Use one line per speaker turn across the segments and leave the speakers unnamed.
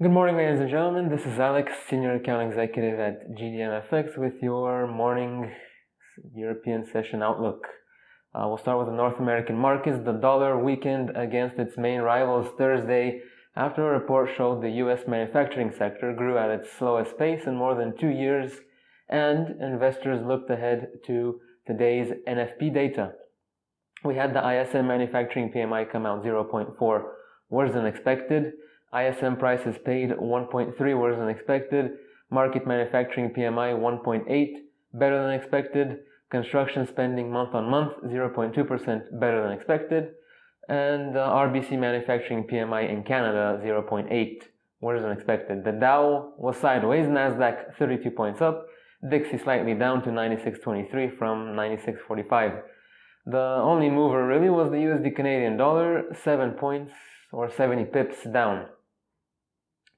Good morning, ladies and gentlemen. This is Alex, Senior Account Executive at GDMFX with your morning European session outlook. We'll start with the North American markets. The dollar weakened against its main rivals Thursday after a report showed the U.S. manufacturing sector grew at its slowest pace in more than 2 years, and investors looked ahead to today's NFP data. We had the ISM manufacturing PMI come out 0.4 worse than expected. ISM prices paid 1.3 worse than expected. Market manufacturing PMI 1.8 better than expected. Construction spending month on month 0.2% better than expected. And RBC manufacturing PMI in Canada 0.8 worse than expected. The Dow was sideways, Nasdaq 32 points up, Dixie slightly down to 96.23 from 96.45. The only mover really was the USD Canadian dollar, 7 points or 70 pips down.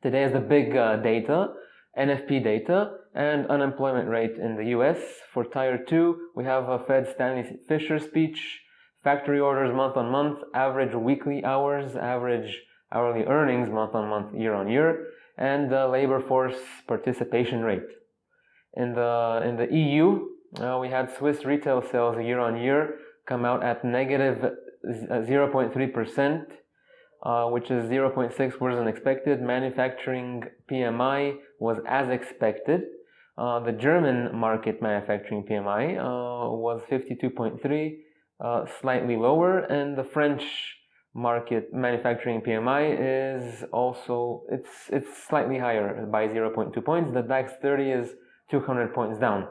Today is the big data, NFP data, and unemployment rate in the US. For Tier 2, we have a Fed Stanley Fischer speech, factory orders month on month, average weekly hours, average hourly earnings month on month, year on year, and the labor force participation rate. In the EU, we had Swiss retail sales year on year come out at negative 0.3%. Which is 0.6 worse than expected. Manufacturing PMI was as expected. The German market manufacturing PMI was 52.3, slightly lower, and the French market manufacturing PMI is also it's slightly higher by 0.2 points. The DAX 30 is 200 points down.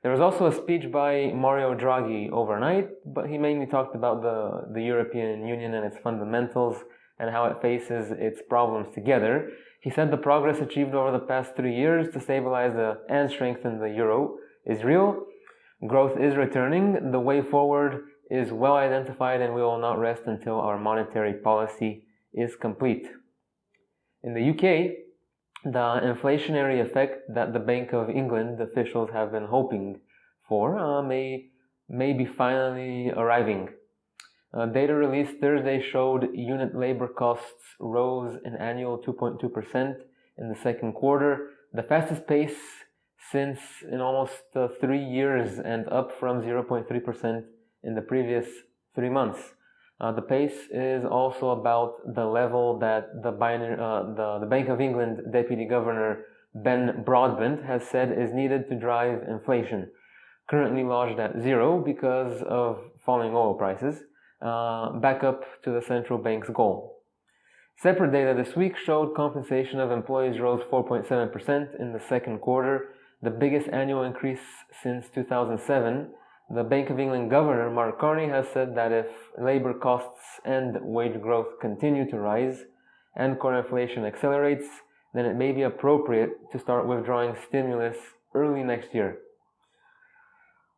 There was also a speech by Mario Draghi overnight, but he mainly talked about the European Union and its fundamentals and how it faces its problems together. He said the progress achieved over the past 3 years to stabilize and strengthen the euro is real. Growth is returning. The way forward is well identified, and we will not rest until our monetary policy is complete. In the UK, the inflationary effect that the Bank of England officials have been hoping for may be finally arriving. Data released Thursday showed unit labor costs rose an annual 2.2% in the second quarter, the fastest pace since in almost 3 years, and up from 0.3% in the previous 3 months. The pace is also about the level that the Bank of England Deputy Governor Ben Broadbent has said is needed to drive inflation, currently lodged at 0 because of falling oil prices. Back up to the central bank's goal. Separate data this week showed compensation of employees rose 4.7% in the second quarter, the biggest annual increase since 2007. The Bank of England Governor Mark Carney has said that if labor costs and wage growth continue to rise and core inflation accelerates, then it may be appropriate to start withdrawing stimulus early next year.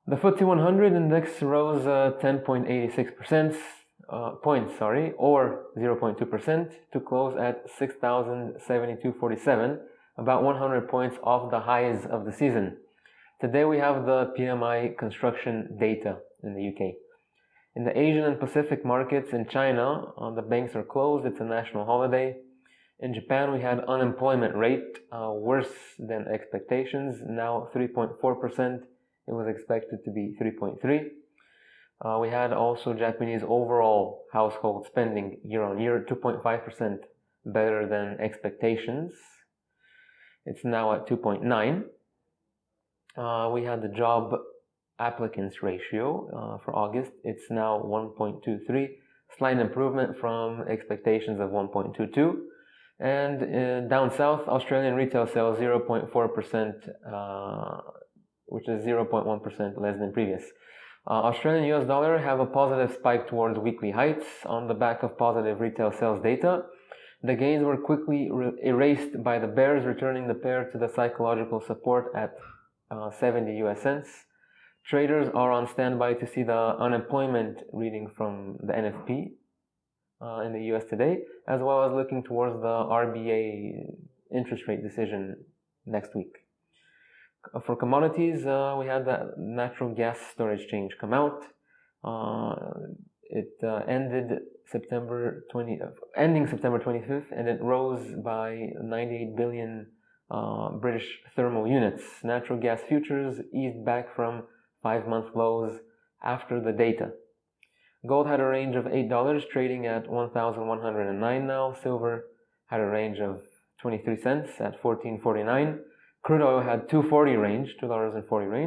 The FTSE 100 index rose 10.86% points, or 0.2% to close at 6,072.47, about 100 points off the highs of the season. Today we have the PMI construction data in the UK. In the Asian and Pacific markets, in China, the banks are closed. It's a national holiday. In Japan, we had unemployment rate worse than expectations, now 3.4%. It was expected to be 3.3. We had also Japanese overall household spending year on year, 2.5% better than expectations. It's now at 2.9. We had the job applicants ratio for August. It's now 1.23, slight improvement from expectations of 1.22. And down south, Australian retail sales 0.4%, which is 0.1% less than previous. Australian US dollar have a positive spike towards weekly heights on the back of positive retail sales data. The gains were quickly erased by the bears, returning the pair to the psychological support at 70 US cents. Traders are on standby to see the unemployment reading from the NFP in the US today, as well as looking towards the RBA interest rate decision next week. For commodities, we had the natural gas storage change come out. It ended ending September 25th, and it rose by 98 billion British thermal units. Natural gas futures eased back from 5-month lows after the data. Gold had a range of $8, trading at $1,109 now. Silver had a range of 23 cents at $14.49. Crude oil had $2.40 range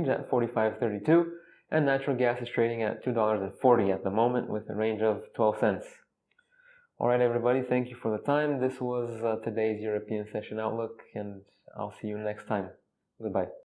at $45.32. And natural gas is trading at $2.40 at the moment with a range of 12 cents. Alright everybody, thank you for the time. This was today's European Session Outlook, and I'll see you next time. Goodbye.